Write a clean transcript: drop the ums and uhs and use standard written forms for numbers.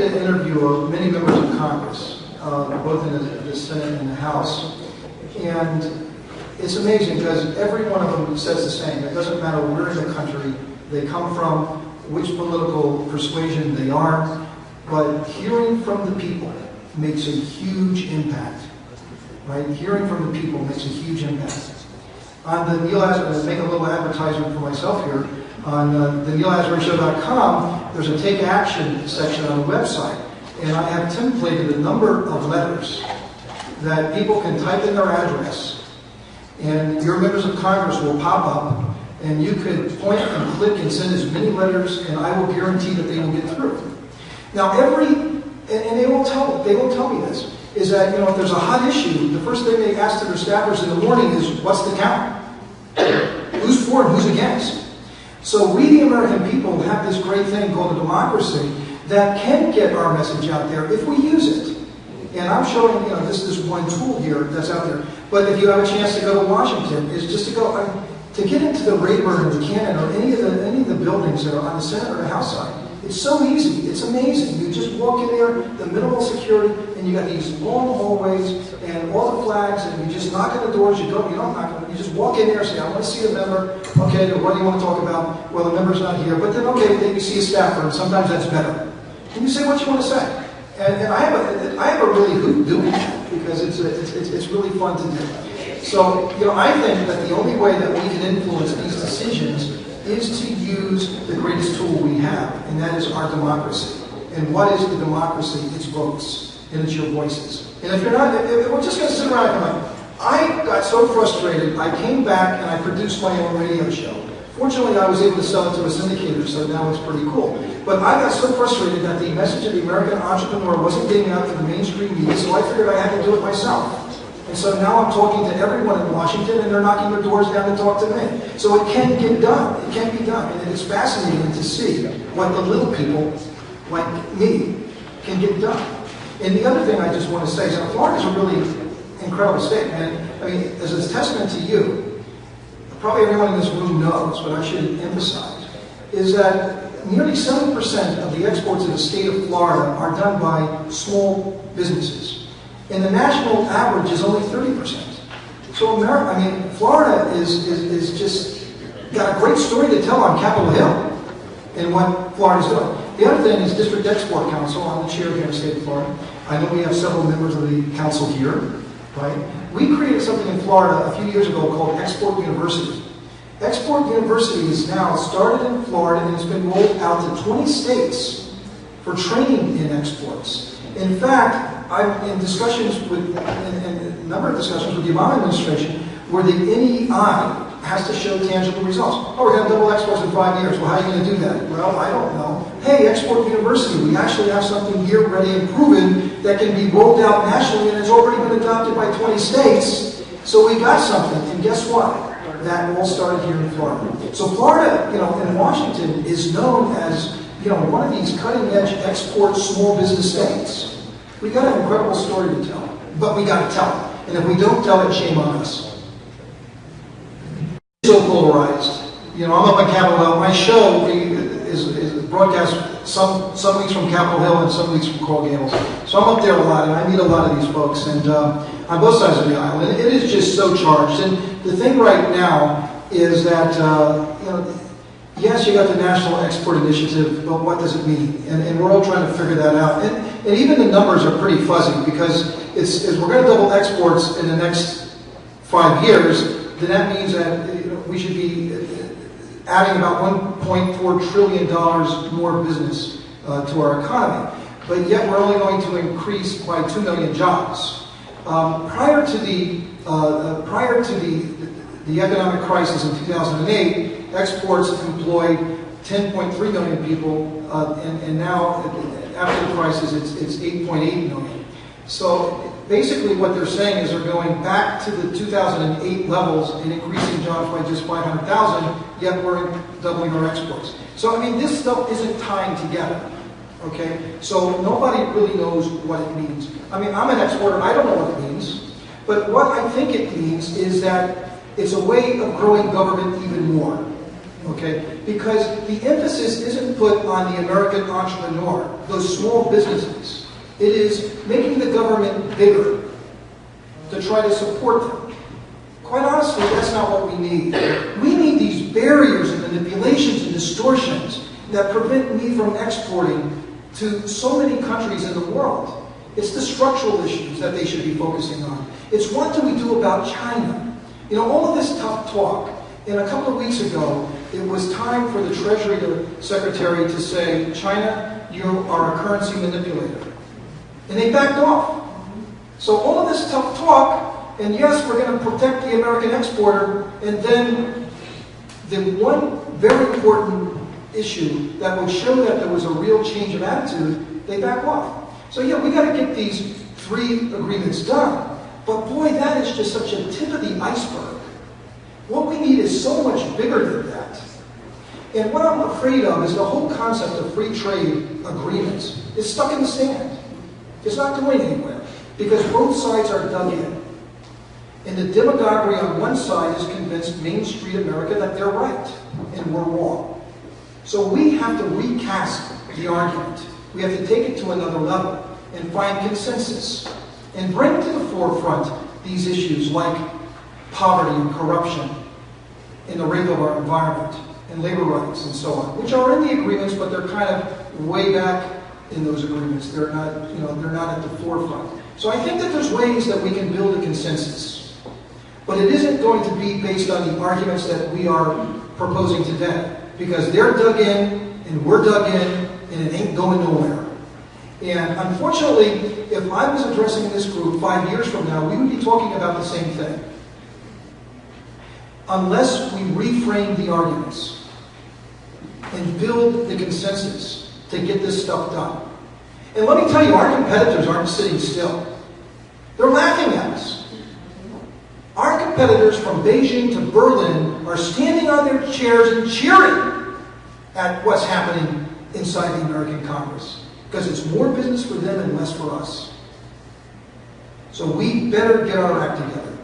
did an interview of many members of Congress, both in the Senate and the House, and it's amazing because every one of them says the same. It doesn't matter where in the country they come from, which political persuasion they are, but hearing from the people makes a huge impact. Right? Hearing from the people makes a huge impact. On the Neal Asbury, make a little advertisement for myself here. On the NealAsburyShow.com, there's a take action section on the website, and I have templated a number of letters that people can type in their address, and your members of Congress will pop up, and you could point and click and send as many letters, and I will guarantee that they will get through. Now, and they will tell me this, is that, if there's a hot issue, the first thing they ask their staffers in the morning is, what's the count? Who's for and who's against? So we, the American people, have this great thing called a democracy that can get our message out there if we use it. And I'm showing, this is one tool here that's out there. But if you have a chance to go to Washington, it's just to go, to get into the Rayburn or the Cannon or any of the buildings that are on the Senate or the House side. It's so easy. It's amazing. You just walk in there, the minimal security, and you got these long hallways and all the flags, and you just knock on the doors. You don't knock on them. You just walk in there and say, I want to see a member. Okay, what do you want to talk about? Well, the member's not here. But then, okay, then you see a staffer, and sometimes that's better. And you say what you want to say. And I have a really hoot doing that because it's really fun to do. So, I think that the only way that we can influence these decisions is to use the greatest tool we have, and that is our democracy. And what is the democracy? It's votes, and it's your voices. And if you're not, if we're just going to sit around and come out. I got so frustrated, I came back and I produced my own radio show. Fortunately, I was able to sell it to a syndicator, so now it's pretty cool. But I got so frustrated that the message of the American entrepreneur wasn't getting out to the mainstream media, so I figured I had to do it myself. And so now I'm talking to everyone in Washington, and they're knocking their doors down to talk to me. So it can get done. It can be done. And it's fascinating to see what the little people like me can get done. And the other thing I just want to say is that Florida is a really incredible state. And I mean, as a testament to you, probably everyone in this room knows, but I should emphasize, is that nearly 7% of the exports of the state of Florida are done by small businesses. And the national average is only 30%. So Florida is just got a great story to tell on Capitol Hill and what Florida's doing. The other thing is District Export Council. I'm the chair here in the state of Florida. I know we have several members of the council here, right? We created something in Florida a few years ago called Export University. Export University is now started in Florida and it's been rolled out to 20 states for training in exports. In fact, I'm in discussions with, a number of discussions with the Obama administration where the NEI has to show tangible results. Oh, we're going to double exports in 5 years. Well, how are you going to do that? Well, I don't know. Hey, Export University, we actually have something here ready and proven that can be rolled out nationally and has already been adopted by 20 states. So we got something. And guess what? That all started here in Florida. So Florida, in Washington is known as, one of these cutting-edge export small business states. We got an incredible story to tell, but we got to tell it. And if we don't tell it, shame on us. So polarized. I'm up on Capitol Hill. My show is broadcast some weeks from Capitol Hill and some weeks from Coral Gables. So I'm up there a lot, and I meet a lot of these folks, and on both sides of the aisle. And it is just so charged. And the thing right now is that yes, you got the National Export Initiative, but what does it mean? And we're all trying to figure that out. And even the numbers are pretty fuzzy because we're going to double exports in the next 5 years, then that means that we should be adding about $1.4 trillion more business to our economy. But yet we're only going to increase by 2 million jobs. Prior to the economic crisis in 2008, exports employed 10.3 million people, and now, after the crisis, it's 8.8 million. So basically what they're saying is they're going back to the 2008 levels and increasing jobs by just 500,000, yet we're doubling our exports. So, this stuff isn't tying together, okay? So nobody really knows what it means. I'm an exporter, I don't know what it means, but what I think it means is that it's a way of growing government even more. Okay? Because the emphasis isn't put on the American entrepreneur, those small businesses. It is making the government bigger to try to support them. Quite honestly, that's not what we need. We need these barriers and manipulations and distortions that prevent me from exporting to so many countries in the world. It's the structural issues that they should be focusing on. It's what do we do about China? You know, all of this tough talk. And a couple of weeks ago, it was time for the Treasury Secretary to say, China, you are a currency manipulator. And they backed off. So all of this tough talk, and yes, we're going to protect the American exporter, and then the one very important issue that would show that there was a real change of attitude, they back off. So yeah, we got to get these 3 agreements done. But boy, that is just such a tip of the iceberg. What we need is so much bigger than that. And what I'm afraid of is the whole concept of free trade agreements is stuck in the sand. It's not going anywhere because both sides are dug in. And the demagoguery on one side is convinced Main Street America that they're right and we're wrong. So we have to recast the argument. We have to take it to another level and find consensus and bring to the forefront these issues like poverty and corruption in the rape of our environment and labor rights and so on, which are in the agreements, but they're kind of way back in those agreements. They're not, they're not at the forefront. So I think that there's ways that we can build a consensus. But it isn't going to be based on the arguments that we are proposing today, because they're dug in and we're dug in and it ain't going nowhere. And unfortunately, if I was addressing this group 5 years from now, we would be talking about the same thing. Unless we reframe the arguments and build the consensus to get this stuff done. And let me tell you, our competitors aren't sitting still. They're laughing at us. Our competitors from Beijing to Berlin are standing on their chairs and cheering at what's happening inside the American Congress. Because it's more business for them and less for us. So we better get our act together.